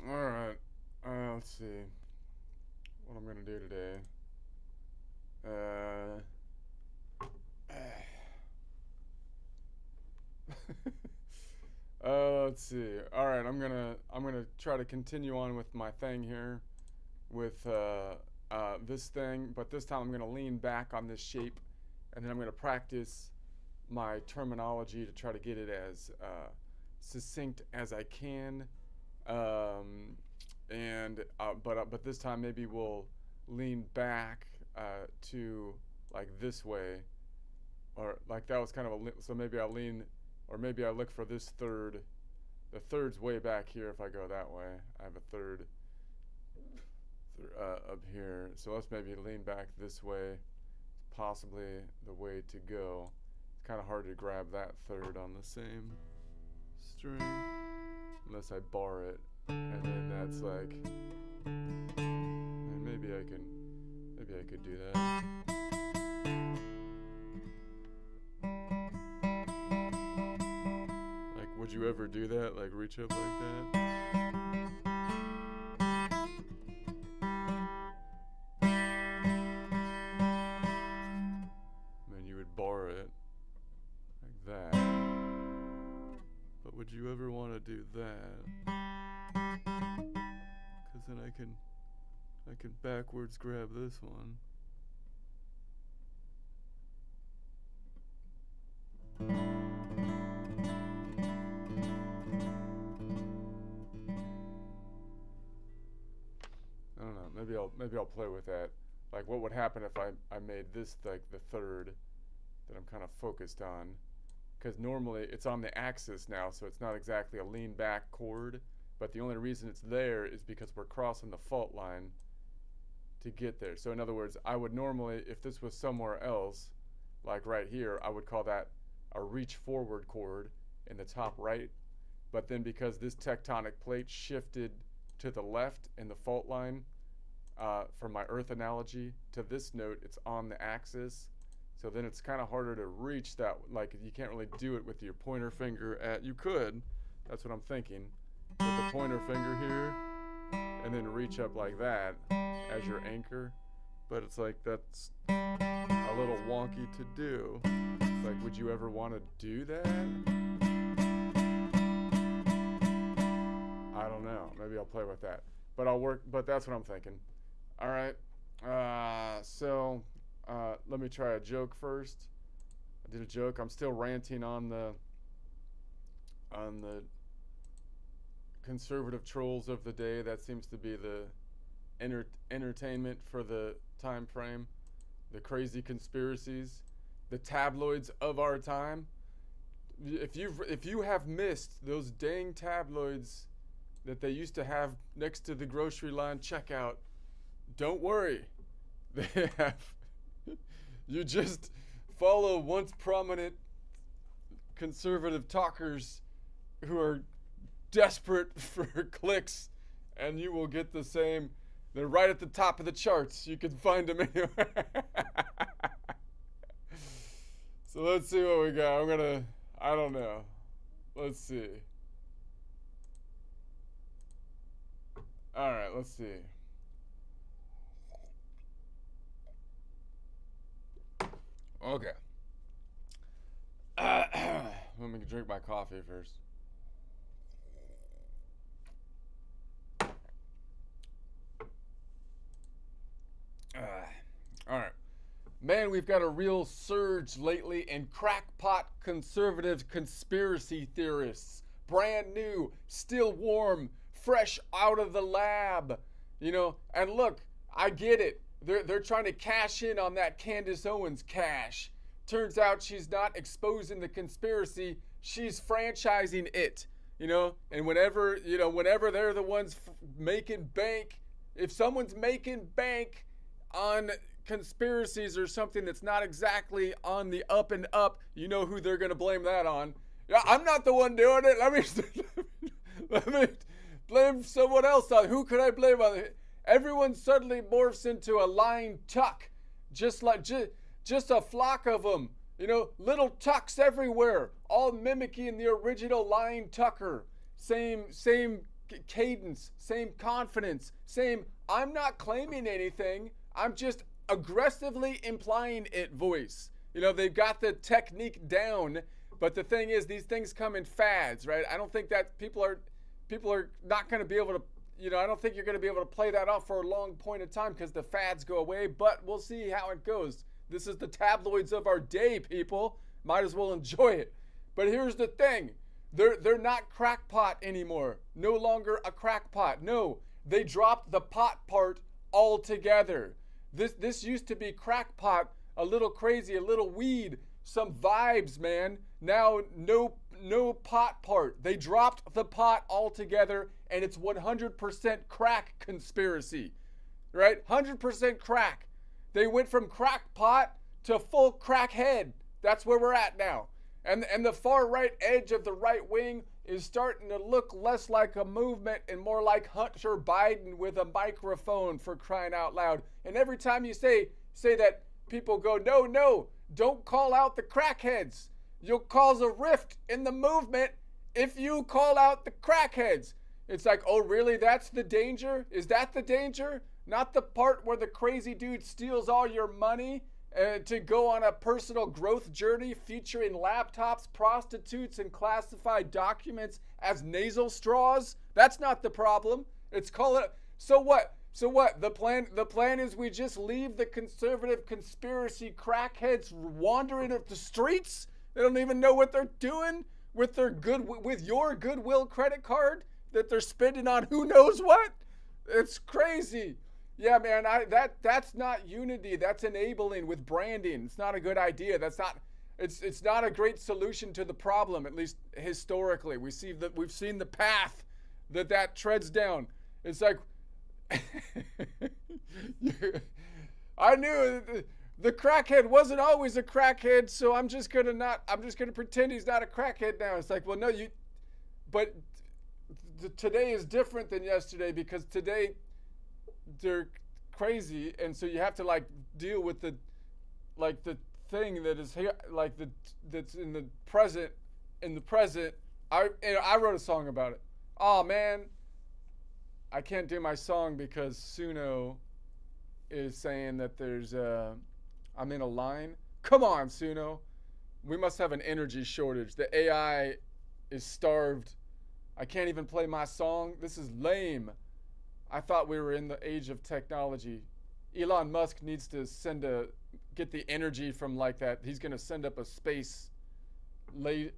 Alright, let's see what I'm gonna do today. Let's see. Alright, I'm gonna try to continue on with my thing here with this thing, but this time I'm gonna lean back on this shape, and then I'm gonna practice my terminology to try to get it as succinct as I can. But this time maybe we'll lean back to like this way, or like that was kind of so maybe I'll lean, or maybe I look for this third. The third's way back here if I go that way. I have a third up here, so let's maybe lean back this way. It's possibly the way to go. It's kind of hard to grab that third on the same string unless I bar it, and then that's like, and maybe I could do that. Like, would you ever do that? Like, reach up like that? Then you would bar it like that. But would you ever want to do that? Because then I can backwards grab this one. I don't know. Maybe I'll play with that. Like, what would happen if I made this like the third that I'm kind of focused on? Because normally it's on the axis now, so it's not exactly a lean back chord. But the only reason it's there is because we're crossing the fault line to get there. So in other words, I would normally, if this was somewhere else, like right here, I would call that a reach forward chord in the top right. But then because this tectonic plate shifted to the left in the fault line, from my earth analogy to this note, it's on the axis. So then it's kind of harder to reach that. Like, you can't really do it with your pointer finger you could, that's what I'm thinking, with the pointer finger here, and then reach up like that as your anchor. But it's like, that's a little wonky to do. It's like, would you ever want to do that? I don't know. Maybe I'll play with that. But that's what I'm thinking. All right. So let me try a joke first. I did a joke. I'm still ranting on the conservative trolls of the day. That seems to be the entertainment for the time frame. The crazy conspiracies, the tabloids of our time. If you have missed those dang tabloids that they used to have next to the grocery line checkout, don't worry. They have. You just follow once prominent conservative talkers who are desperate for clicks, and you will get the same. They're right at the top of the charts. You can find them anywhere. So let's see what we got. I don't know. Let's see. All right, let's see. Okay. Let me drink my coffee first. All right. Man, we've got a real surge lately in crackpot conservative conspiracy theorists. Brand new, still warm, fresh out of the lab. You know, and look, I get it. They're trying to cash in on that Candace Owens cash. Turns out she's not exposing the conspiracy, she's franchising it. You know, and whenever they're the ones making bank, if someone's making bank on conspiracies or something that's not exactly on the up and up, you know who they're going to blame that on. Yeah, I'm not the one doing it. Let me blame someone else on. Who could I blame on it? Everyone suddenly morphs into a lying tuck just a flock of them. You know, little tucks everywhere, all mimicking the original Lion Tucker. Same cadence, same confidence, same I'm not claiming anything. I'm just aggressively implying it voice. You know, they've got the technique down, but the thing is these things come in fads, right? I don't think that people are not going to be able to, you know, I don't think you're going to be able to play that off for a long point of time because the fads go away, but we'll see how it goes. This is the tabloids of our day, people. Might as well enjoy it. But here's the thing. They're not crackpot anymore. No longer a crackpot. No, they dropped the pot part altogether. This used to be crackpot, a little crazy, a little weed, some vibes, man. Now no pot part. They dropped the pot altogether, and it's 100% crack conspiracy, right? 100% crack. They went from crackpot to full crackhead. That's where we're at now. And the far right edge of the right wing is starting to look less like a movement and more like Hunter Biden with a microphone, for crying out loud. And every time you say that, people go, no, don't call out the crackheads. You'll cause a rift in the movement if you call out the crackheads. It's like, oh, really? That's the danger? Is that the danger? Not the part where the crazy dude steals all your money to go on a personal growth journey featuring laptops, prostitutes, and classified documents as nasal straws? That's not the problem. It's called it. So what? The plan is we just leave the conservative conspiracy crackheads wandering up the streets. They don't even know what they're doing with your Goodwill credit card that they're spending on who knows what. It's crazy. Yeah, man, that's not unity. That's enabling with branding. It's not a good idea. It's not a great solution to the problem, at least historically. We've seen the path that treads down. It's like I knew the crackhead wasn't always a crackhead, so I'm just gonna pretend he's not a crackhead now. It's like, well, no, but today is different than yesterday because today they're crazy, and so you have to like deal with the thing that is here, like that's in the present. I wrote a song about it. Oh man, I can't do my song because Suno is saying that there's I'm in a line. Come on, Suno. We must have an energy shortage. The AI is starved. I can't even play my song. This is lame. I thought we were in the age of technology. Elon Musk needs to get the energy from like that. He's going to send up a space what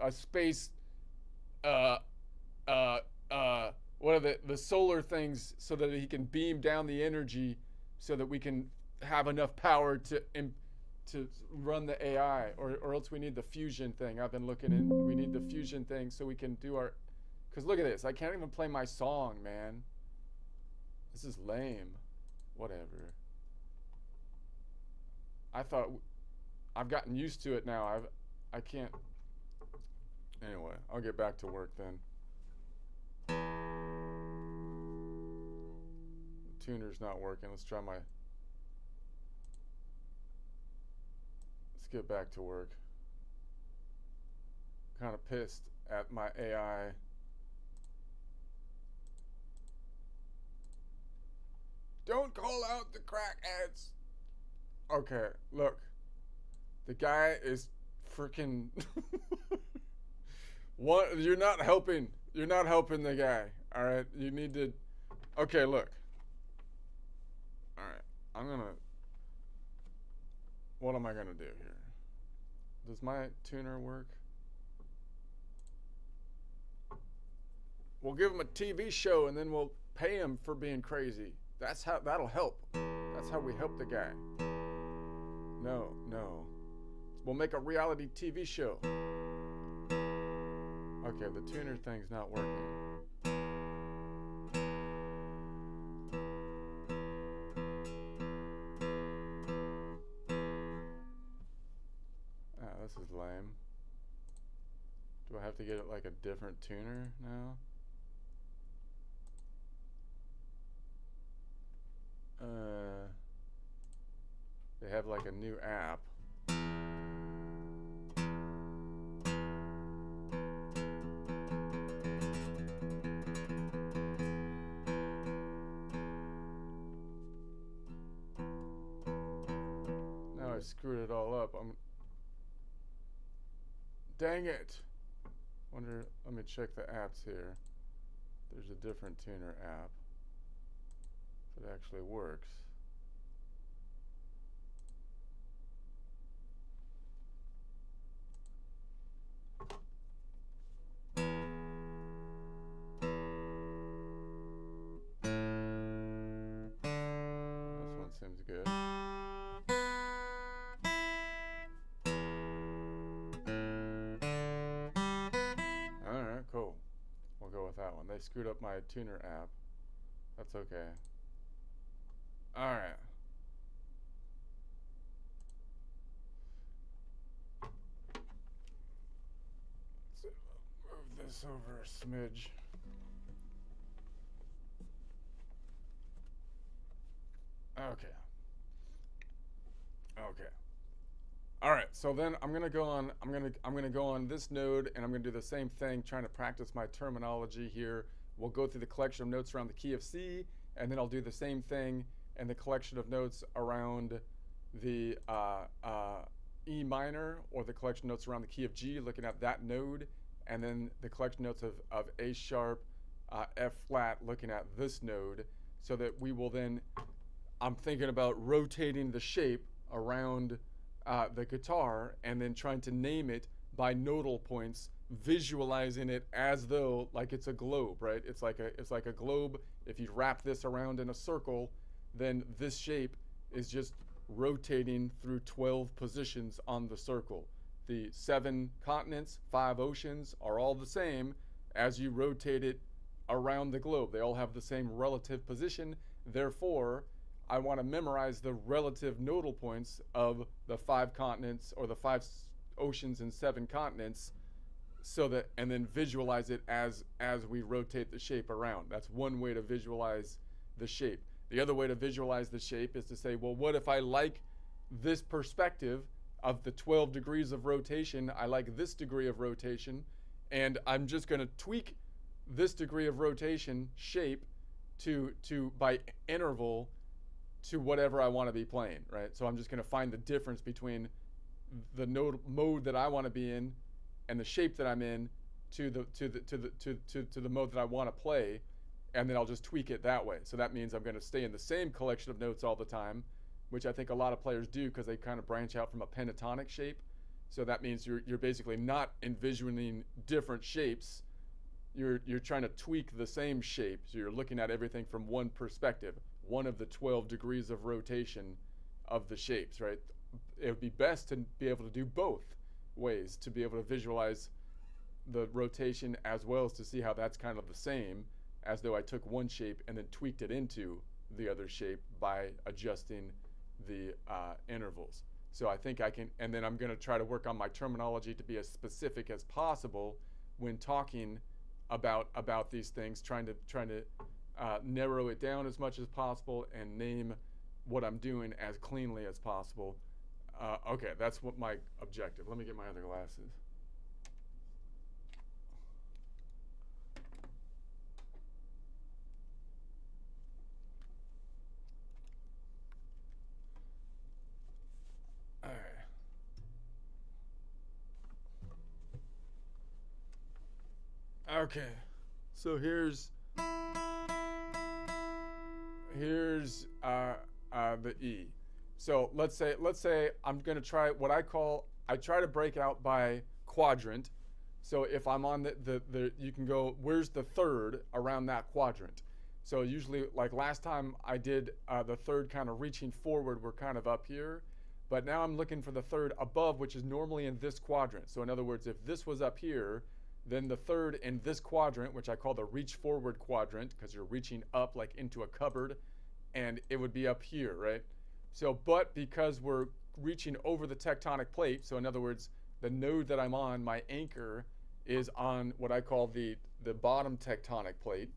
are the solar things so that he can beam down the energy so that we can have enough power to run the AI, or else we need the fusion thing. I've been looking in. We need the fusion thing so we can do our, because look at this. I can't even play my song, man. This is lame. Whatever. I thought I've gotten used to it now. I can't. Anyway, I'll get back to work then. The tuner's not working. Let's get back to work. Kind of pissed at my AI. Don't call out the crackheads. Okay, look. The guy is freaking what? You're not helping. You're not helping the guy. All right, you need to. Okay, look. All right, what am I gonna do here? Does my tuner work? We'll give him a TV show and then we'll pay him for being crazy. That'll help. That's how we help the guy. No. We'll make a reality TV show. Okay, the tuner thing's not working. This is lame. Do I have to get it like a different tuner now? They have like a new app. Now I screwed it all up. Dang it! Wonder, let me check the apps here. There's a different tuner app. If it actually works. This one seems good. Alright, cool. We'll go with that one. They screwed up my tuner app. That's okay. Alright. So move this over a smidge. Okay. Okay. All right. So then I'm gonna go on. I'm gonna go on this node, and I'm gonna do the same thing, trying to practice my terminology here. We'll go through the collection of notes around the key of C, and then I'll do the same thing in the collection of notes around the E minor, or the collection notes around the key of G, looking at that node, and then the collection notes of A sharp, F flat, looking at this node, so that we will then, I'm thinking about rotating the shape around the guitar and then trying to name it by nodal points, visualizing it as though like it's a globe, right? It's like a globe. If you wrap this around in a circle, then this shape is just rotating through 12 positions on the circle. The 7 continents, 5 oceans are all the same as you rotate it around the globe. They all have the same relative position. Therefore, I want to memorize the relative nodal points of the 5 continents, or the 5 oceans and 7 continents, so that, and then visualize it as we rotate the shape around. That's one way to visualize the shape. The other way to visualize the shape is to say, well, what if I like this perspective of the 12 degrees of rotation? I like this degree of rotation, and I'm just going to tweak this degree of rotation shape to by interval to whatever I want to be playing, right? So I'm just going to find the difference between the mode that I want to be in and the shape that I'm in to the mode that I want to play, and then I'll just tweak it that way. So that means I'm going to stay in the same collection of notes all the time, which I think a lot of players do because they kind of branch out from a pentatonic shape. So that means you're basically not envisioning different shapes. You're trying to tweak the same shape. So you're looking at everything from one perspective, one of the 12 degrees of rotation of the shapes, right? It would be best to be able to do both ways, to be able to visualize the rotation as well as to see how that's kind of the same as though I took one shape and then tweaked it into the other shape by adjusting the intervals. So I think I can, and then I'm going to try to work on my terminology to be as specific as possible when talking about these things, trying to narrow it down as much as possible and name what I'm doing as cleanly as possible. Okay, that's what my objective. Let me get my other glasses. All right. Okay, so here's the E. So let's say I'm going to try what I try to break out by quadrant. So if I'm on the you can go, where's the third around that quadrant? So usually, like last time I did the third kind of reaching forward, we're kind of up here. But now I'm looking for the third above, which is normally in this quadrant. So in other words, if this was up here, then the third in this quadrant, which I call the reach forward quadrant, because you're reaching up like into a cupboard, and it would be up here, right? So, but because we're reaching over the tectonic plate, so in other words, the node that I'm on, my anchor, is on what I call the bottom tectonic plate,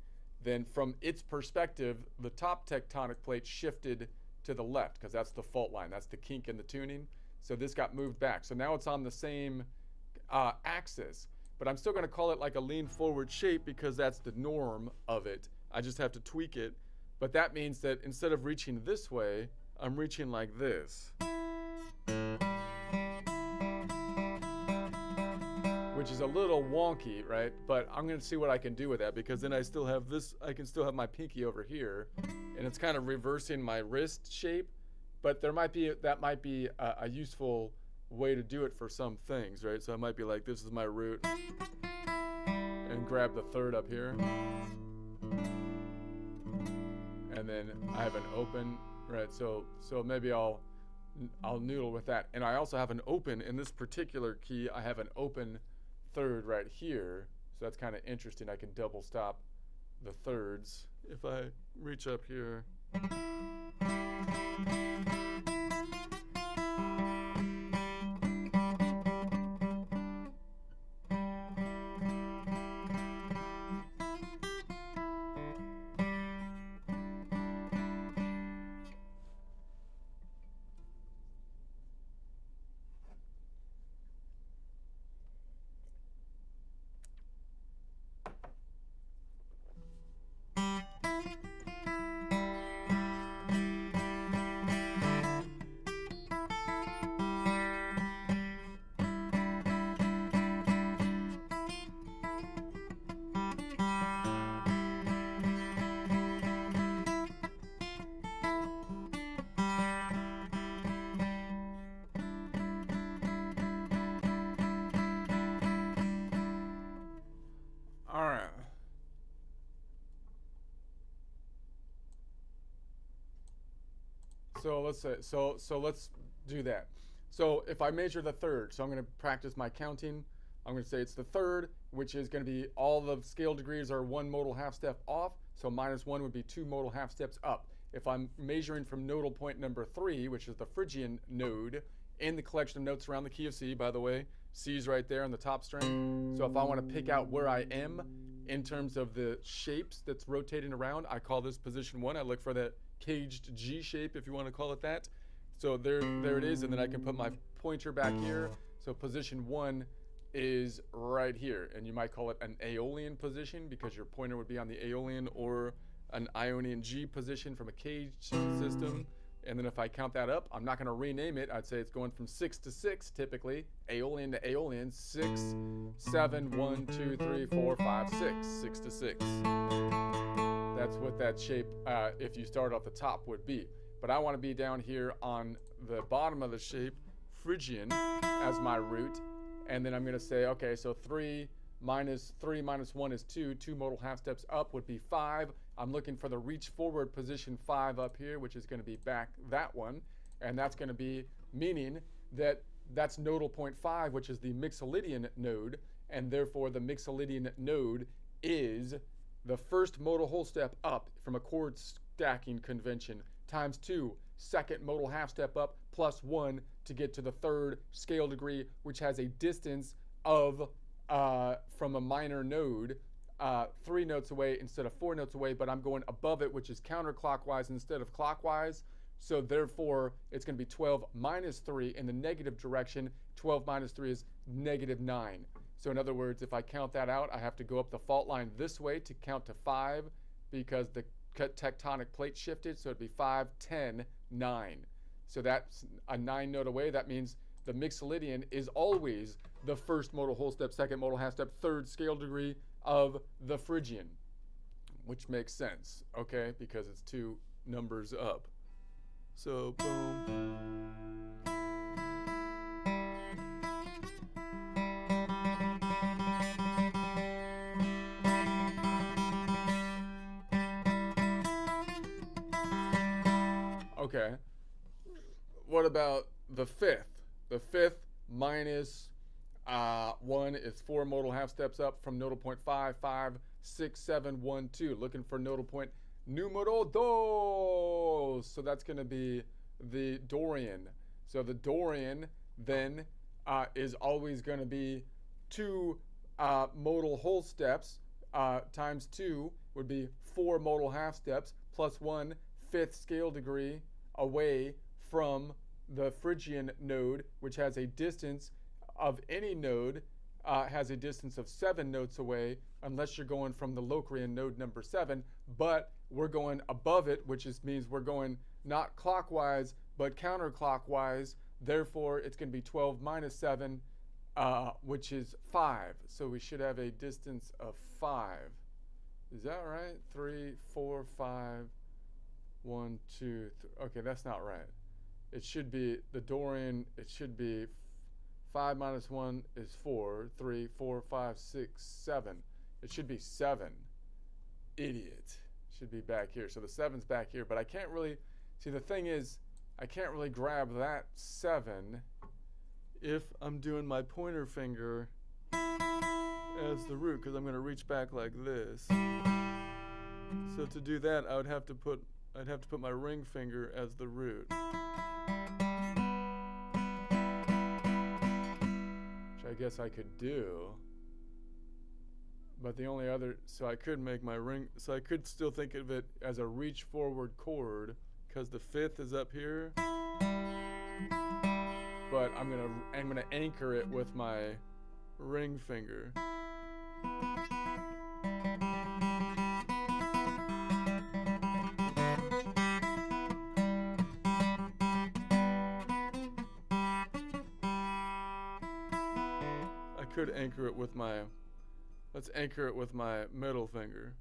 then from its perspective, the top tectonic plate shifted to the left because that's the fault line. That's the kink in the tuning. So this got moved back. So now it's on the same axis, but I'm still going to call it like a lean forward shape because that's the norm of it. I just have to tweak it. But that means that instead of reaching this way, I'm reaching like this. Which is a little wonky, right? But I'm going to see what I can do with that because then I still have this, I can still have my pinky over here and it's kind of reversing my wrist shape, but that might be a useful way to do it for some things, right? So I might be like, this is my root and grab the third up here. And then I have an open, right? So maybe I'll noodle with that. And I also have an open in this particular key. I have an open third right here. So that's kind of interesting. I can double stop the thirds if I reach up here. All right. So let's say, so let's do that. So if I measure the third, so I'm going to practice my counting. I'm going to say it's the third, which is going to be all the scale degrees are 1 modal half step off. So -1 would be 2 modal half steps up. If I'm measuring from nodal point number 3, which is the Phrygian node, in the collection of notes around the key of C, by the way, C's right there on the top string. So if I want to pick out where I am in terms of the shapes that's rotating around, I call this position 1. I look for that caged G shape, if you want to call it that. So there it is, and then I can put my pointer back here. So position 1 is right here, and you might call it an Aeolian position because your pointer would be on the Aeolian or an Ionian G position from a caged system. And then if I count that up, I'm not going to rename it. I'd say it's going from 6 to 6 typically, Aeolian to Aeolian, 6, 7, 1, 2, 3, 4, 5, 6, 6 to 6. That's what that shape, if you start off the top, would be. But I want to be down here on the bottom of the shape, Phrygian, as my root. And then I'm going to say, okay, so 3 minus 1 is 2. 2 modal half steps up would be 5. I'm looking for the reach forward position 5 up here, which is going to be back that one. And that's going to be meaning that that's nodal point 5, which is the Mixolydian node. And therefore, the Mixolydian node is the first modal whole step up from a chord stacking convention times 2 second modal half step up plus 1 to get to the third scale degree, which has a distance of from a minor node 3 notes away instead of 4 notes away, but I'm going above it, which is counterclockwise instead of clockwise. So therefore, it's going to be 12 minus 3 in the negative direction. 12 minus 3 is -9. So in other words, if I count that out, I have to go up the fault line this way to count to 5 because the tectonic plate shifted. So it'd be 5, 10, 9. So that's a 9 note away. That means the Mixolydian is always the first modal whole step, second modal half step, third scale degree of the Phrygian, which makes sense, okay, because it's 2 numbers up. So boom. Okay. What about the 5th? The 5th minus 1 is 4 modal half steps up from nodal point 5, 5, 6, 7, 1, 2. Looking for nodal point numero dos. So that's going to be the Dorian. So the Dorian then is always going to be 2 modal whole steps times 2 would be 4 modal half steps plus 1 5th scale degree away from the Phrygian node, which has a distance of any node, has a distance of 7 notes away, unless you're going from the Locrian node number 7, but we're going above it, which means we're going not clockwise, but counterclockwise. Therefore, it's going to be 12 minus 7, which is 5. So we should have a distance of 5. Is that right? 3, 4, 5, 1, 2, 3. Okay, that's not right. It should be the Dorian, it should be 5 minus 1 is 4, 3, 4, 5, 6, 7. It should be 7. Idiot. Should be back here. So the 7's back here, but I can't really, see the thing is, I can't really grab that 7 if I'm doing my pointer finger as the root, because I'm going to reach back like this. So to do that, I'd have to put my ring finger as the root. Which I guess I could do. But the only other, so I could make my ring, so I could still think of it as a reach forward chord, because the 5th is up here. But I'm gonna anchor it with my ring finger. I could anchor it with my, let's anchor it with my middle finger.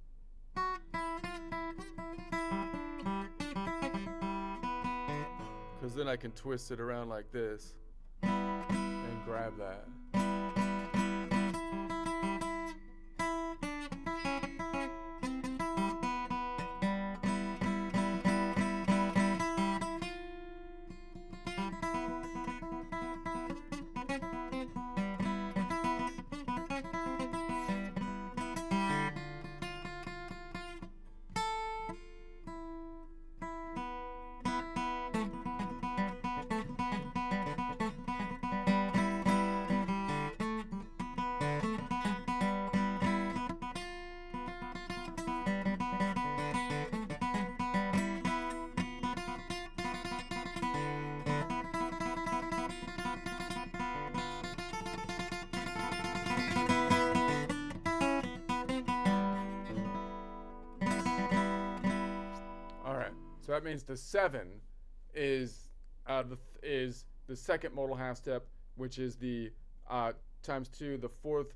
Because then I can twist it around like this and grab that. So that means the 7 is the second modal half step, which is the times 2, the fourth,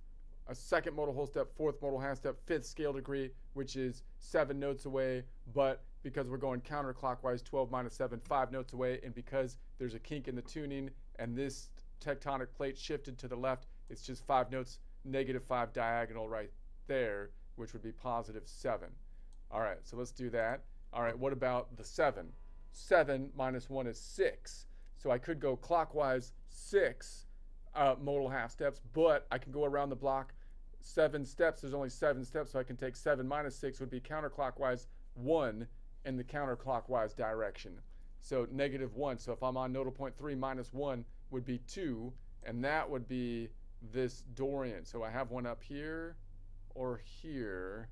second modal whole step, fourth modal half step, 5th scale degree, which is 7 notes away. But because we're going counterclockwise, 12 minus 7, 5 notes away. And because there's a kink in the tuning and this tectonic plate shifted to the left, it's just 5 notes, -5 diagonal right there, which would be +7. All right, so let's do that. All right, what about the 7? 7 minus 1 is 6. So I could go clockwise 6 modal half steps, but I can go around the block 7 steps. There's only 7 steps, so I can take 7 minus 6 would be counterclockwise 1 in the counterclockwise direction. So -1. So if I'm on nodal point 3, -1 would be 2, and that would be this Dorian. So I have one up here or here.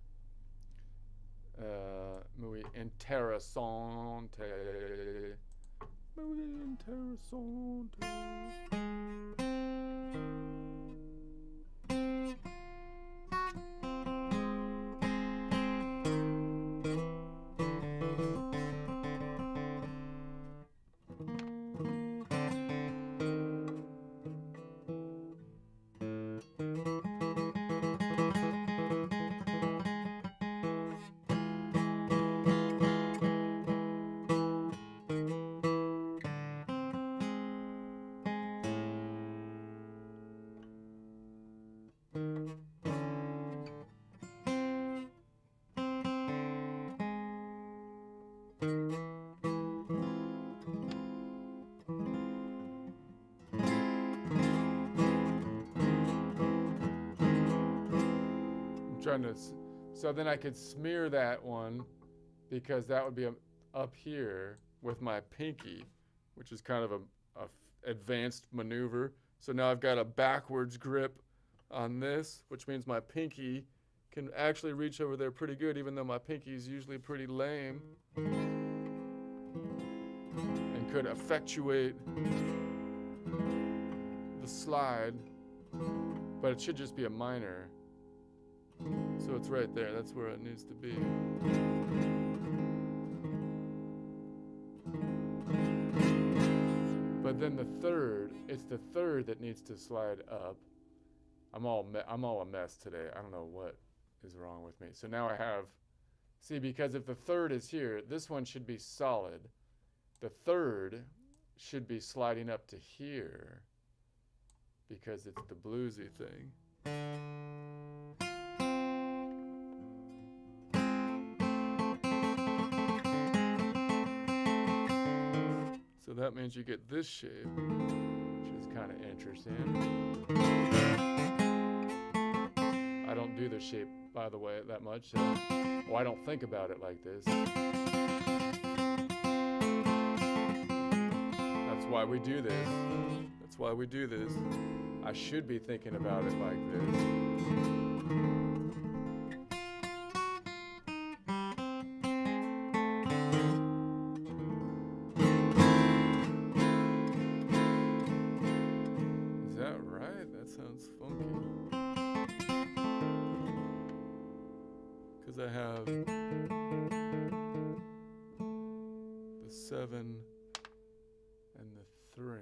Muy interesante. Muy interesante. So then I could smear that one, because that would be up here with my pinky, which is kind of a advanced maneuver. So now I've got a backwards grip on this, which means my pinky can actually reach over there pretty good, even though my pinky is usually pretty lame. could effectuate the slide, but it should just be a minor. So it's right there. That's where it needs to be. But then the third, it's the third that needs to slide up. I'm all a mess today. I don't know what is wrong with me. So now I have, see, because if the third is here, this one should be solid. The third should be sliding up to here because it's the bluesy thing. So that means you get this shape, which is kind of interesting. I don't do the shape, by the way, that much. Well, I don't think about it like this. That's why we do this. That's why we do this. I should be thinking about it like this. Is that right? That sounds funky. Because I have the 7 and the 3.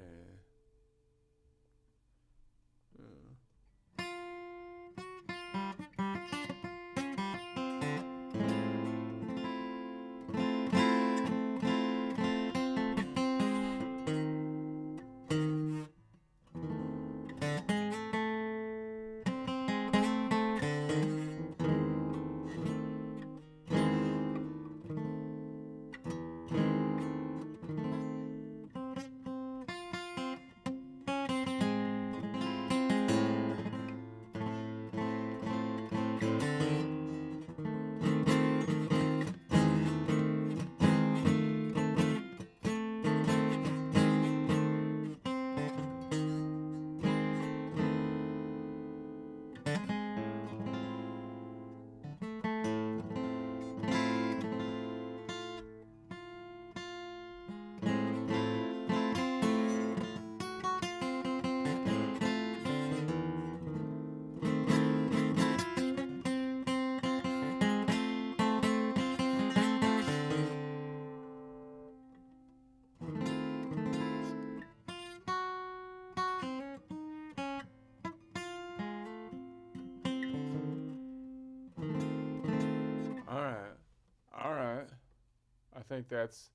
I think that's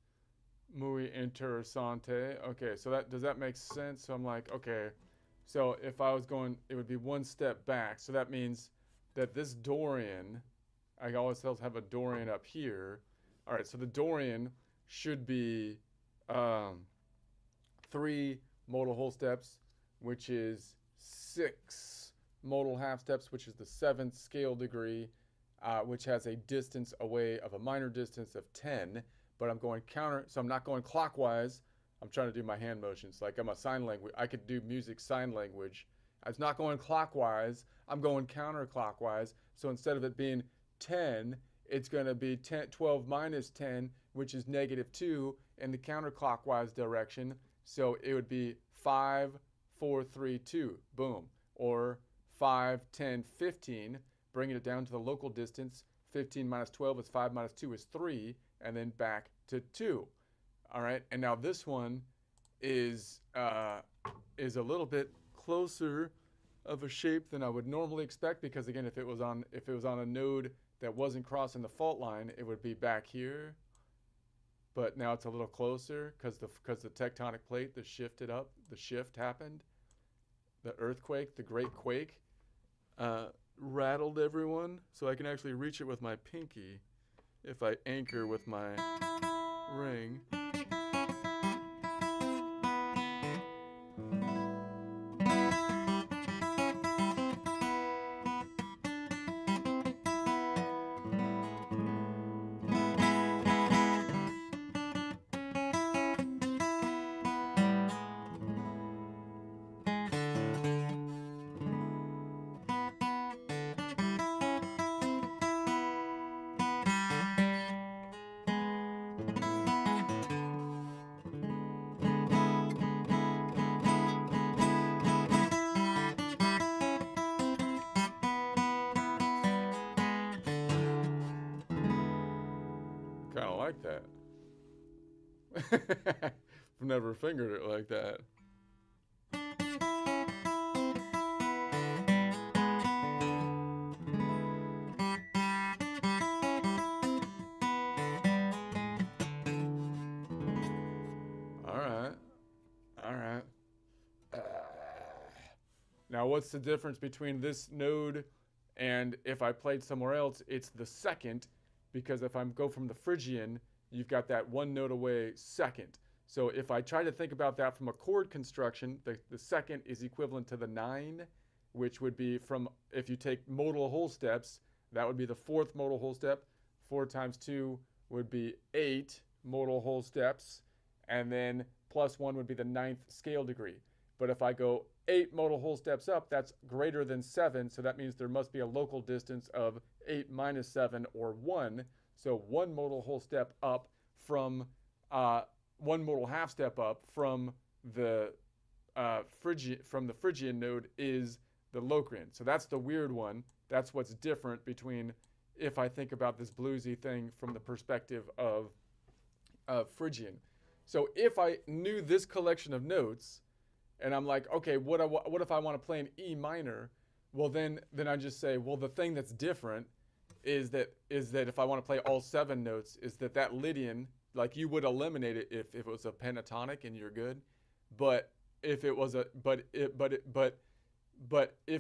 muy interesante. Okay, so that does that make sense? So I'm like, okay, so if I was going, it would be one step back. So that means that this Dorian, I always have a Dorian up here. All right, so the Dorian should be 3 modal whole steps, which is 6 modal half steps, which is the 7th scale degree, which has a distance away of a minor distance of 10. But I'm going counter, so I'm not going clockwise. I'm trying to do my hand motions like I'm a sign language. I could do music sign language. It's not going clockwise. I'm going counterclockwise. So instead of it being 10, it's going to be 12 minus 10, which is -2 in the counterclockwise direction. So it would be 5, 4, 3, 2, boom. Or 5, 10, 15, bringing it down to the local distance. 15 minus 12 is 5 minus 2 is 3, and then back to 2. All right, and now this one is a little bit closer of a shape than I would normally expect, because again, if it was on a node that wasn't crossing the fault line, it would be back here. But now it's a little closer because the tectonic plate, the shift happened. The earthquake, the great quake, rattled everyone. So I can actually reach it with my pinky if I anchor with my ring. like that. I've never fingered it like that. All right. All right. Uh, Now, what's the difference between this node and if I played somewhere else? It's the second, because if I go from the Phrygian, you've got that one note away second. So if I try to think about that from a chord construction, the second is equivalent to the 9, which would be from, if you take modal whole steps, that would be the fourth modal whole step. 4 times 2 would be 8 modal whole steps, and then plus 1 would be the 9th scale degree. But if I go 8 modal whole steps up, that's greater than 7, so that means there must be a local distance of 8 minus 7, or 1. So 1 modal whole step up from 1 modal half step up from the Phrygian node is the Locrian. So that's the weird one. That's what's different between if I think about this bluesy thing from the perspective of Phrygian. So if I knew this collection of notes, and I'm like, okay, what if I want to play an E minor? Well, then I just say, well, the thing that's different is that if I want to play all 7 notes, is that Lydian, like, you would eliminate it if it was a pentatonic and you're good, but if it was if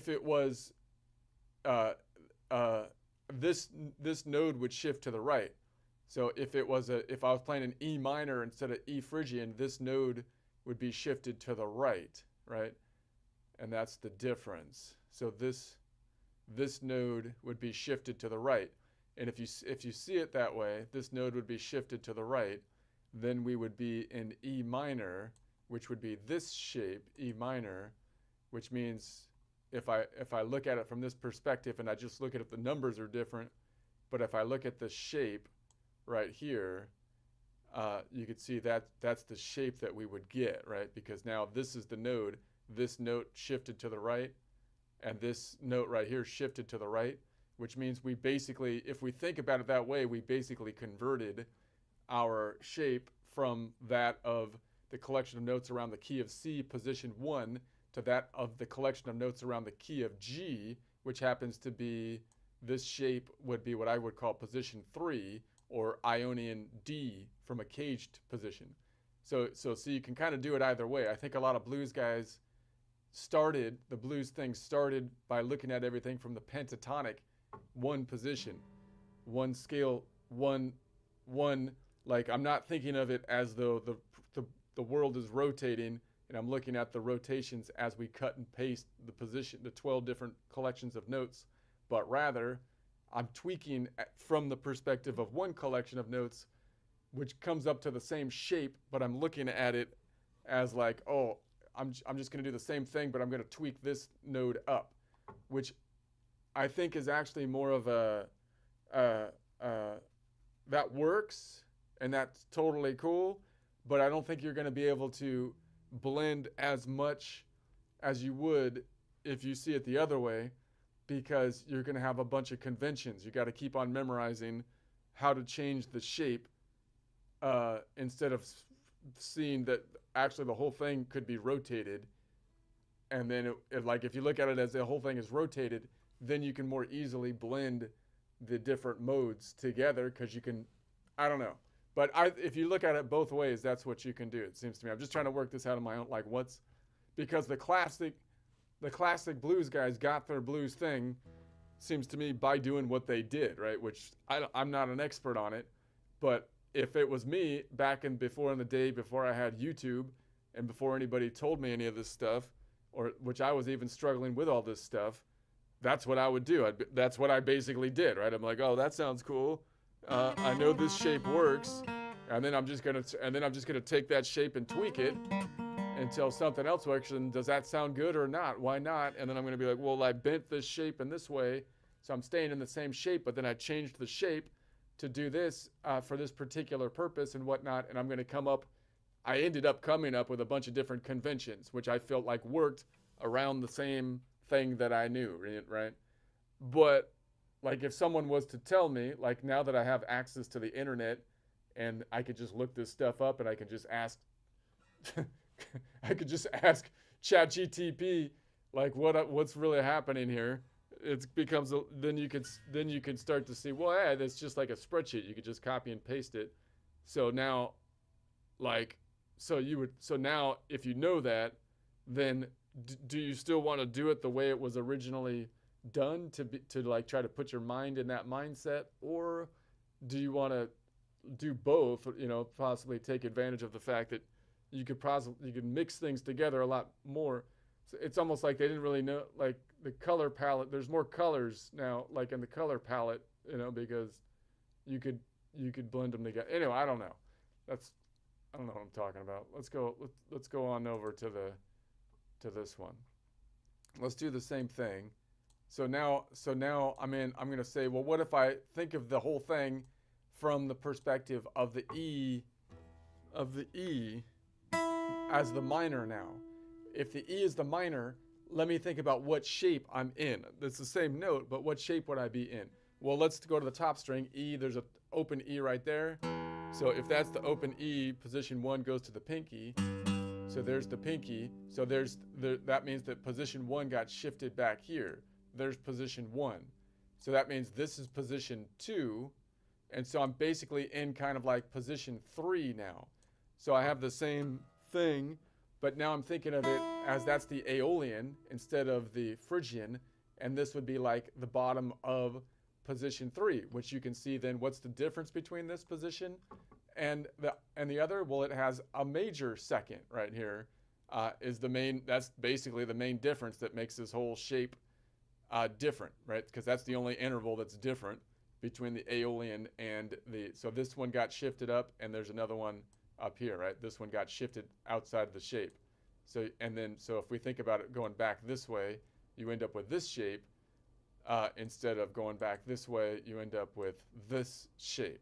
it was this node would shift to the right. So if I was playing an E minor instead of E Phrygian, this node would be shifted to the right, right? And that's the difference. So this node would be shifted to the right. And if you see it that way, this node would be shifted to the right, then we would be in E minor, which would be this shape, E minor, which means if I look at it from this perspective and I just look at it, the numbers are different, but if I look at the shape right here, you could see that's the shape that we would get, right? Because now this is the node, this note shifted to the right, and this note right here shifted to the right, which means we basically, if we think about it that way, we basically converted our shape from that of the collection of notes around the key of C, position 1, to that of the collection of notes around the key of G, which happens to be, this shape would be what I would call position 3, or Ionian D from a caged position. So you can kind of do it either way. I think a lot of blues guys the blues thing started by looking at everything from the pentatonic, 1 position, 1 scale, 1, like, I'm not thinking of it as though the world is rotating and I'm looking at the rotations as we cut and paste the position, the 12 different collections of notes, but rather I'm tweaking from the perspective of 1 collection of notes, which comes up to the same shape, but I'm looking at it as like, oh, I'm just going to do the same thing, but I'm going to tweak this node up, which I think is actually more of that works, and that's totally cool, but I don't think you're going to be able to blend as much as you would if you see it the other way, because you're going to have a bunch of conventions. You got to keep on memorizing how to change the shape instead of seeing that actually the whole thing could be rotated. And then like, if you look at it as the whole thing is rotated, then you can more easily blend the different modes together, because you can, I don't know. But if you look at it both ways, that's what you can do, it seems to me. I'm just trying to work this out on my own, like because the classic blues guys got their blues thing, seems to me, by doing what they did, right? Which I'm not an expert on it, but if it was me back in the day before I had YouTube and before anybody told me any of this stuff, or which I was even struggling with all this stuff, that's what I would do. That's what I basically did, right? I'm like, oh, that sounds cool. I know this shape works, and then I'm just gonna take that shape and tweak it until something else works. And does that sound good or not? Why not? And then I'm gonna be like, well, I bent this shape in this way, so I'm staying in the same shape, but then I changed the shape to do this for this particular purpose and whatnot. And I'm gonna I ended up coming up with a bunch of different conventions, which I felt like worked around the same thing that I knew, right? But like, if someone was to tell me, like, now that I have access to the internet and I could just look this stuff up, and I can just ask, I could just ask ChatGTP like what's really happening here. It becomes then you can start to see, well, yeah, that's just like a spreadsheet. You could just copy and paste it. So now, like, so now if you know that, then do you still want to do it the way it was originally done to like try to put your mind in that mindset, or do you want to do both? Possibly take advantage of the fact that you could mix things together a lot more. So it's almost like they didn't really know, like the color palette. There's more colors now, like in the color palette, because you could blend them together. Anyway, I don't know. I don't know what I'm talking about. Let's go on over to this one. Let's do the same thing. So now I'm going to say, well, what if I think of the whole thing from the perspective of the E as the minor now. If the E is the minor, let me think about what shape I'm in. It's the same note, but what shape would I be in? Well, let's go to the top string, E. There's an open E right there. So if that's the open E, position 1 goes to the pinky. So there's the pinky. So that means that position 1 got shifted back here. There's position 1. So that means this is position 2. And so I'm basically in kind of like position 3 now. So I have the same thing, but now I'm thinking of it as that's the Aeolian instead of the Phrygian, and this would be like the bottom of position 3, which you can see then what's the difference between this position and the other? Well, it has a major second right here, that's basically the main difference that makes this whole shape different, right? Because that's the only interval that's different between the Aeolian and so this one got shifted up, and there's another one up here, right? This one got shifted outside of the shape. So if we think about it going back this way, you end up with this shape. Instead of going back this way, you end up with this shape,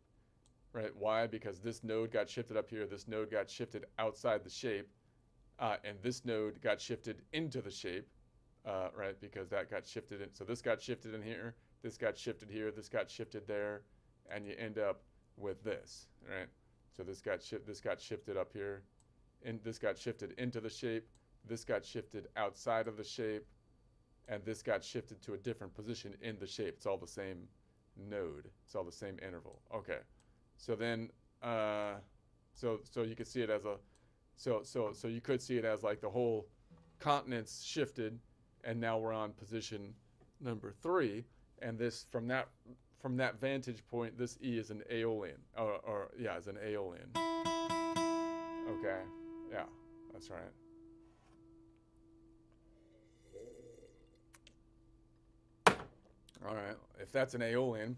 right? Why? Because this node got shifted up here, this node got shifted outside the shape, and this node got shifted into the shape, right? Because that got shifted in. So this got shifted in here, this got shifted here, this got shifted there, and you end up with this, right? So this got shifted up here, and this got shifted into the shape, this got shifted outside of the shape, and this got shifted to a different position in the shape. It's all the same node. It's all the same interval. Okay. So then, so you could see it as so you could see it as like the whole continent's shifted, and now we're on position number 3, and this from that vantage point, this E is an Aeolian, is an Aeolian. Okay. Yeah, that's right. All right, if that's an Aeolian,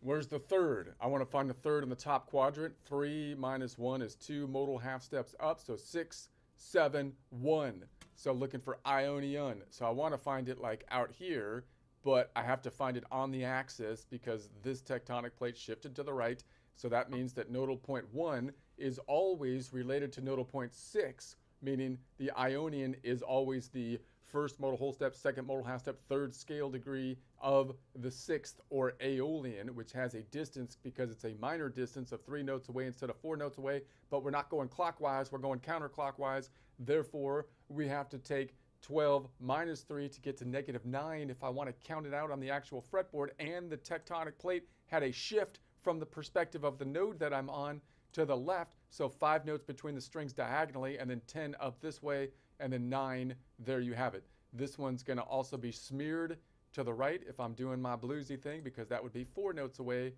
where's the third? I want to find the third in the top quadrant. 3 minus 1 is 2 modal half steps up, so 6, 7, 1. So looking for Ionian. So I want to find it like out here, but I have to find it on the axis because this tectonic plate shifted to the right. So that means that nodal point 1 is always related to nodal point 6, meaning the Ionian is always the first modal whole step, second modal half step, third scale degree of the sixth, or Aeolian, which has a distance because it's a minor distance of 3 notes away instead of 4 notes away, but we're not going clockwise, we're going counterclockwise. Therefore, we have to take 12 minus 3 to get to -9 if I want to count it out on the actual fretboard, and the tectonic plate had a shift from the perspective of the node that I'm on to the left, so 5 notes between the strings diagonally, and then 10 up this way, and then 9, there you have it. This one's going to also be smeared to the right if I'm doing my bluesy thing, because that would be 4 notes away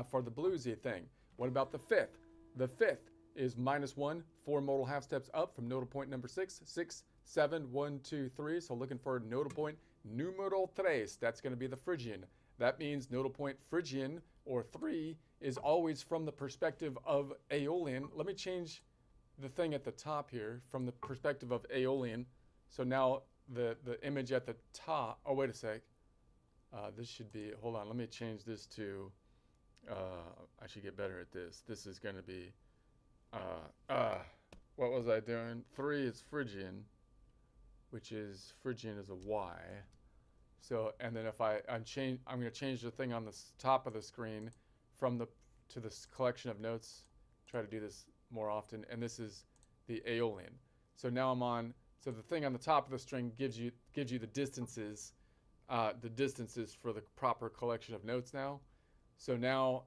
for the bluesy thing. What about the fifth? The fifth is -1, 4 modal half steps up from nodal point number 6, 6, 7, 1, 2, 3. So looking for nodal point numero 3. That's going to be the Phrygian. That means nodal point Phrygian, or 3, is always from the perspective of Aeolian. Let me change the thing at the top here from the perspective of Aeolian. So now the image at the top, oh, wait a sec. This should be, hold on, let me change this to, I should get better at this. This is going to be, what was I doing? 3 is Phrygian, which is, Phrygian is a Y. So, and then if I'm going to change the thing on the top of the screen to this collection of notes try to do this more often. And this is the Aeolian. So now I'm on. So the thing on the top of the string gives you the distances for the proper collection of notes now. So now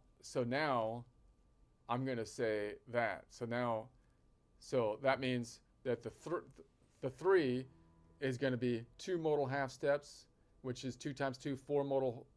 I'm going to say that. So that means that the 3 is going to be 2 modal half steps, which is 2 times 2, 4 modal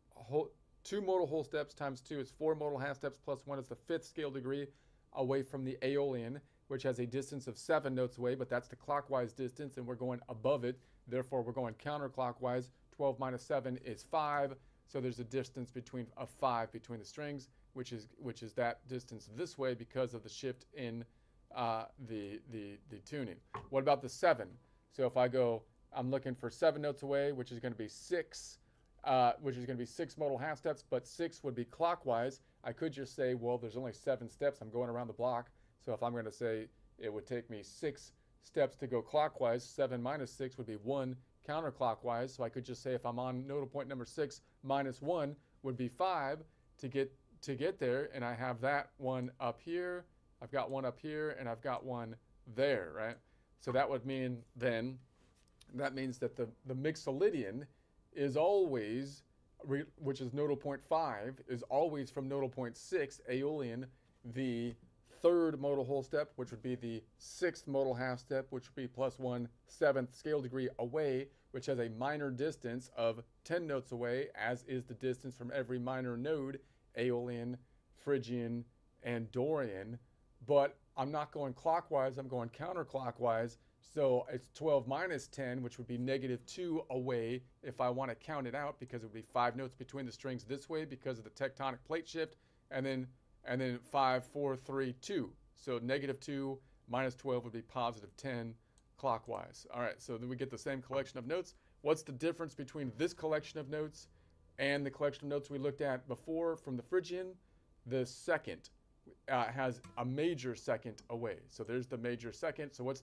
2 modal whole steps times 2 is 4 modal half steps plus 1 is the 5th scale degree away from the Aeolian, which has a distance of 7 notes away, but that's the clockwise distance, and we're going above it. Therefore, we're going counterclockwise. 12 minus 7 is 5, so there's a distance of 5 between the strings, which is that distance this way because of the shift in the tuning. What about the 7? So if I go, I'm looking for 7 notes away, which is going to be 6, modal half steps, but 6 would be clockwise. I could just say, well, there's only 7 steps. I'm going around the block. So if I'm going to say it would take me 6 steps to go clockwise, 7 minus 6 would be 1 counterclockwise. So I could just say if I'm on nodal point number 6 minus 1 would be 5 to get there. And I have that one up here. I've got one up here, and I've got one there, right? So that would mean then, that means that the Mixolydian is always, which is nodal point 5, is always from nodal point 6, Aeolian, the 3rd modal whole step, which would be the 6th modal half step, which would be plus 1 7th scale degree away, which has a minor distance of 10 notes away, as is the distance from every minor node, Aeolian, Phrygian, and Dorian. But I'm not going clockwise, I'm going counterclockwise. So it's 12 minus 10, which would be negative 2 away if I want to count it out, because it would be 5 notes between the strings this way because of the tectonic plate shift, and then 5, 4, 3, 2. So negative 2 minus 12 would be positive 10 clockwise. All right, so then we get the same collection of notes. What's the difference between this collection of notes and the collection of notes we looked at before from the Phrygian? The second has a major second away. So there's the major second. So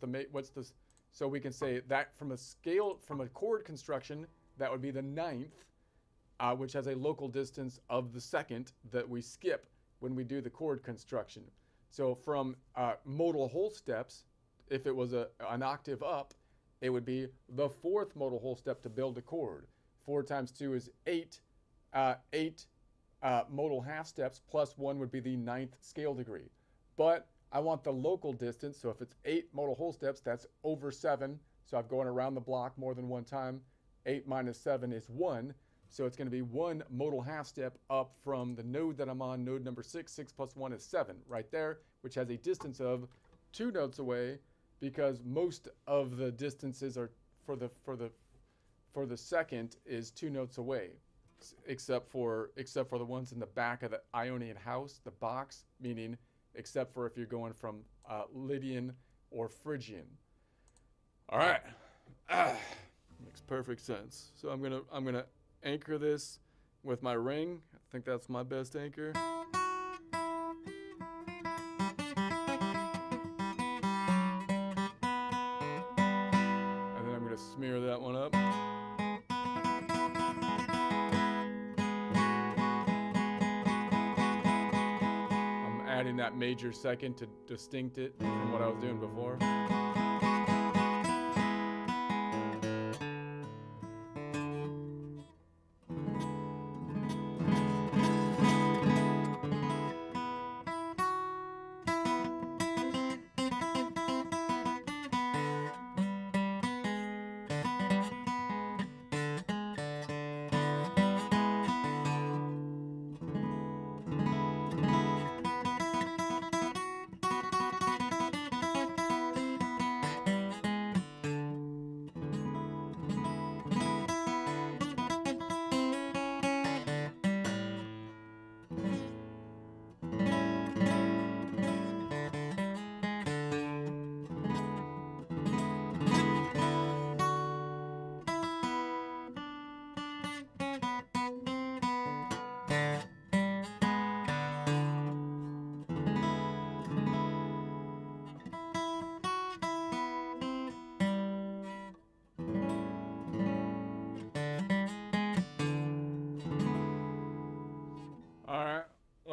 so we can say that from a chord construction, that would be the 9th, which has a local distance of the second that we skip when we do the chord construction. So from modal whole steps, if it was an octave up, it would be the 4th modal whole step to build a chord. 4 times 2 is 8. 8 modal half steps plus 1 would be the 9th scale degree. But I want the local distance, so if it's 8 modal whole steps, that's over 7. So I'm going around the block more than one time. 8 minus 7 is 1. So it's going to be 1 modal half step up from the node that I'm on, node number 6. 6 plus 1 is 7 right there, which has a distance of 2 notes away, because most of the distances are for the second is 2 notes away, except for the ones in the back of the Ionian house, the box, meaning except for if you're going from Lydian or Phrygian. All right, makes perfect sense. So I'm gonna anchor this with my ring. I think that's my best anchor. And then I'm gonna smear that one up. I'm adding that major second to distinct it from what I was doing before.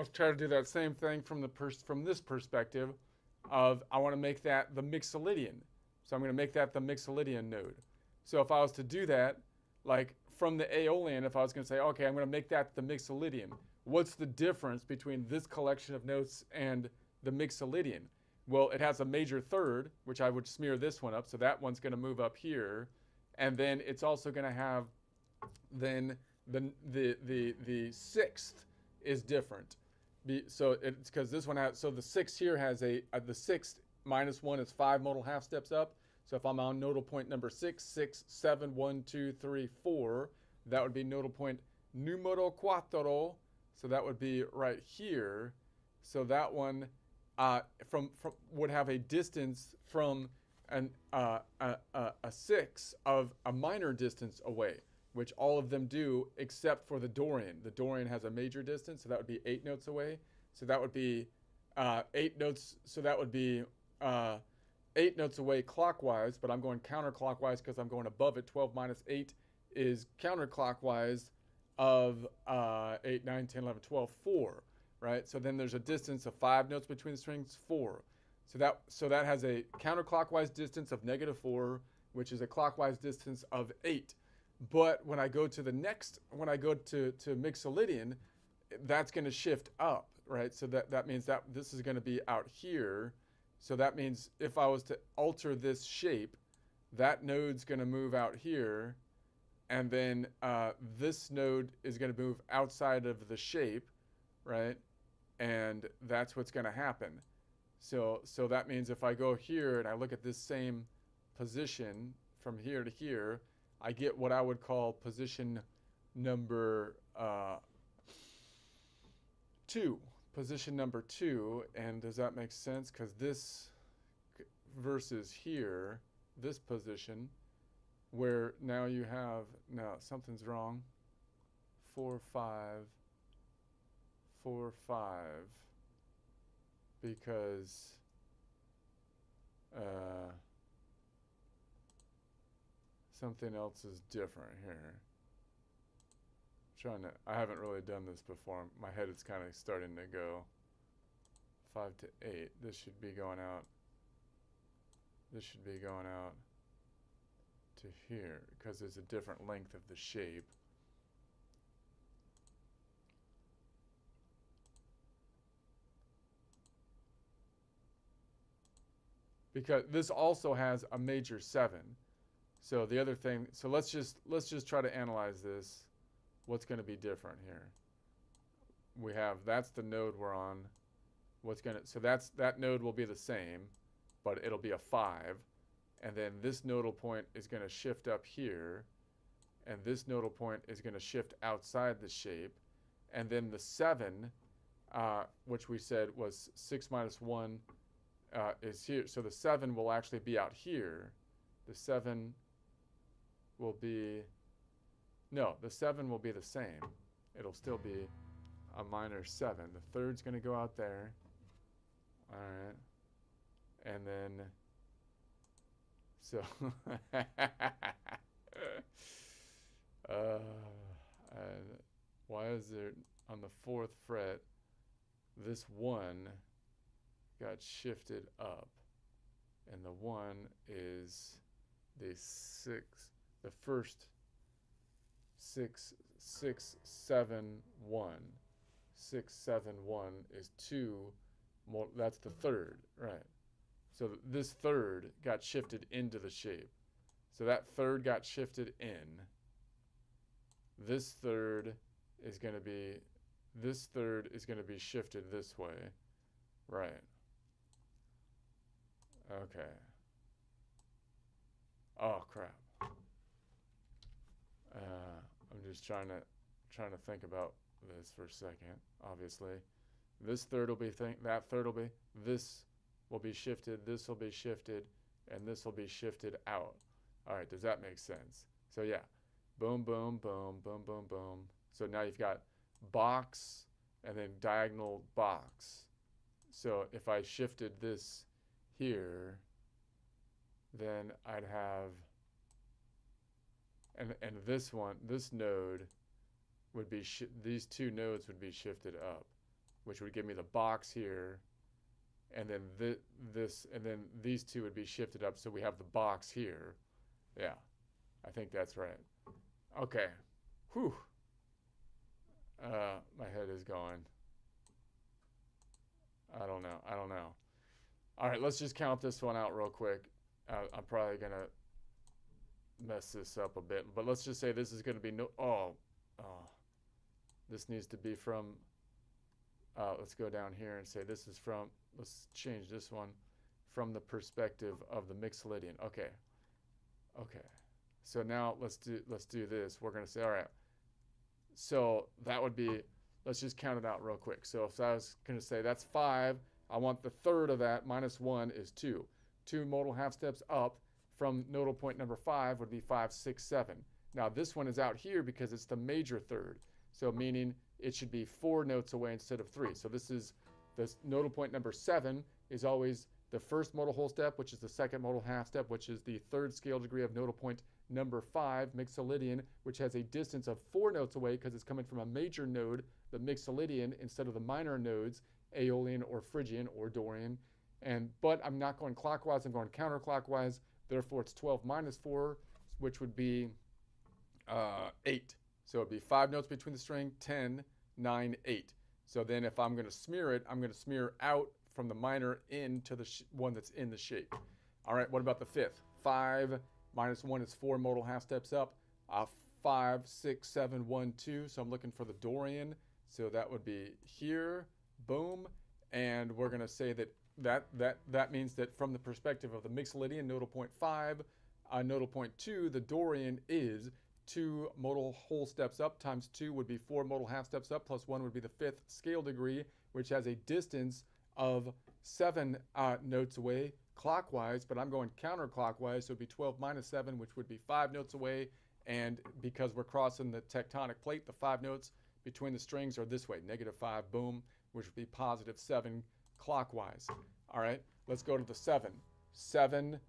let's try to do that same thing from the from this perspective of I want to make that the Mixolydian. So I'm going to make that the Mixolydian node. So if I was to do that, like from the Aeolian, if I was going to say, okay, I'm going to make that the Mixolydian, what's the difference between this collection of notes and the Mixolydian? Well, it has a major third, which I would smear this one up, so that one's going to move up here, and then it's also going to have then the sixth is different. So it's because this one has, so the sixth here has the sixth minus 1 is 5 modal half steps up. So if I'm on nodal point number 6, 6, 7, 1, 2, 3, 4, that would be nodal point numero cuatro. So that would be right here. So that one from would have a distance from a 6 of a minor distance away, which all of them do except for the Dorian. The Dorian has a major distance, so that would be 8 notes away. So that would be 8 notes. So that would be 8 notes away clockwise, but I'm going counterclockwise because I'm going above it. 12 minus 8 is counterclockwise of 8, 9, 10, 11, 12, 4, right? So then there's a distance of 5 notes between the strings, 4. So that has a counterclockwise distance of -4, which is a clockwise distance of 8. But when I go to the next, when I go to Mixolydian, that's going to shift up, right? So that means that this is going to be out here. So that means if I was to alter this shape, that node's going to move out here, and then this node is going to move outside of the shape, right? And that's what's going to happen. So that means if I go here and I look at this same position from here to here, I get what I would call position number 2. Position number 2, and does that make sense? Because this versus here, this position, where now you have, no, something's wrong. 4, 5, 4, 5, because something else is different here. I haven't really done this before. My head is kind of starting to go 5 to 8. This should be going out. This should be going out to here because there's a different length of the shape. Because this also has a major 7. So the other thing, so let's just try to analyze this. What's going to be different here? We have, that's the node we're on. So that node will be the same, but it'll be a 5. And then this nodal point is going to shift up here, and this nodal point is going to shift outside the shape. And then the 7, which we said was 6 minus 1, is here. So the 7 will actually be out here. The 7 will be, no, the 7 will be the same. It'll still be a minor 7. The 3rd's going to go out there. All right. And then, so, why is there, on the 4th fret, this 1 got shifted up, and the 1 is the 6, the first 6, 6, 7, 1. 6, 7, 1 is 2 more, that's the 3rd, right? So this 3rd got shifted into the shape. So that 3rd got shifted in. This 3rd is going to be, this 3rd is going to be shifted this way, right? Okay. Oh crap. I'm just trying to think about this for a second. Obviously, this 3rd will be that 3rd will be, this will be shifted, this will be shifted, and this will be shifted out. All right, does that make sense? So yeah, boom, boom, boom, boom, boom, boom. So now you've got box and then diagonal box. So if I shifted this here, then I'd have, and this one, this node would be, these two nodes would be shifted up. which would give me the box here, and then this, and then these two would be shifted up, so we have the box here. Yeah, I think that's right. Okay. Whew. My head is going. I don't know. All right, let's just count this one out real quick. I'm probably gonna mess this up a bit, but let's just say this is gonna be this needs to be from. Let's go down here and say this is from. Let's change this one from the perspective of the Mixolydian. Okay. So now let's do this. We're gonna say, all right. So that would be, let's just count it out real quick. So if I was going to say that's 5, I want the third of that, minus 1 is 2. 2 modal half steps up from nodal point number 5 would be 5, 6, 7. Now this one is out here because it's the major third. So meaning it should be 4 notes away instead of 3. So this nodal point number 7 is always the first modal whole step, which is the second modal half step, which is the third scale degree of nodal point number 5, Mixolydian, which has a distance of 4 notes away because it's coming from a major node, the Mixolydian, instead of the minor nodes, Aeolian or Phrygian or Dorian. But I'm not going clockwise, I'm going counterclockwise. Therefore, it's 12 minus 4, which would be 8. So it would be 5 notes between the string, 10, 9, 8. So then if I'm going to smear it, I'm going to smear out from the minor into the one that's in the shape. All right, what about the fifth? 5 minus 1 is 4 modal half steps up. 5, 6, 7, 1, 2. So I'm looking for the Dorian. So that would be here, boom. And we're going to say that means that from the perspective of the Mixolydian, nodal point 5, nodal point 2, the Dorian is 2 modal whole steps up times 2 would be 4 modal half steps up, plus 1 would be the 5th scale degree, which has a distance of 7 notes away clockwise, but I'm going counterclockwise, so it would be 12 minus 7, which would be 5 notes away. And because we're crossing the tectonic plate, the 5 notes between the strings are this way, -5, boom, which would be +7 clockwise. All right, let's go to the 7. 7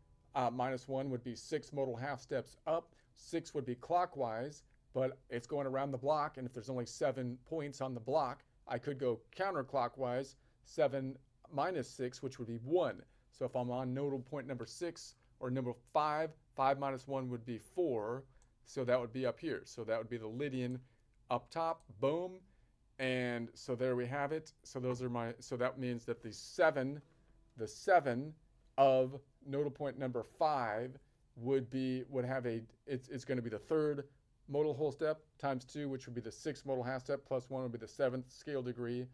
minus 1 would be 6 modal half steps up. 6 would be clockwise, but it's going around the block, and if there's only 7 points on the block, I could go counterclockwise, 7 minus 6, which would be 1. So if I'm on nodal point number 6 or number 5, 5 minus 1 would be 4, so that would be up here. So that would be the Lydian up top, boom. And so there we have it. So those are so that means that the 7 of nodal point number 5 would have it's going to be the 3rd modal whole step times 2, which would be the 6th modal half step, plus 1 would be the 7th scale degree.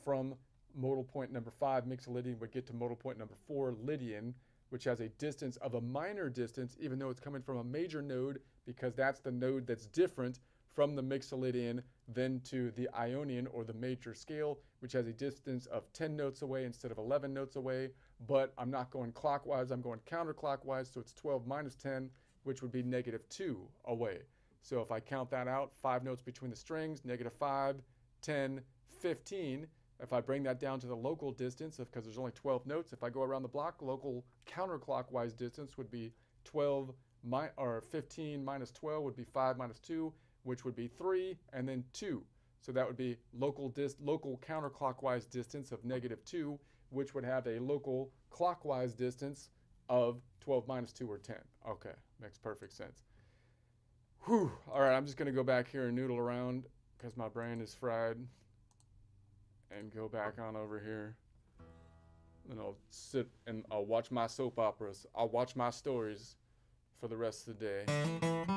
From modal point number 5, Mixolydian, would get to modal point number 4, Lydian, which has a distance of a minor distance, even though it's coming from a major node, because that's the node that's different from the Mixolydian than to the Ionian or the major scale, which has a distance of 10 notes away instead of 11 notes away. But I'm not going clockwise, I'm going counterclockwise, so it's 12 minus 10, which would be -2 away. So if I count that out, 5 notes between the strings, -5, 10, 15. If I bring that down to the local distance, because there's only 12 notes, if I go around the block, local counterclockwise distance would be 15 minus 12 would be 5 minus 2, which would be 3, and then 2. So that would be local counterclockwise distance of -2, which would have a local clockwise distance of 12 minus 2 or 10. Okay, makes perfect sense. Whew. All right, I'm just going to go back here and noodle around because my brain is fried. And go back on over here. And I'll sit and I'll watch my soap operas. I'll watch my stories for the rest of the day.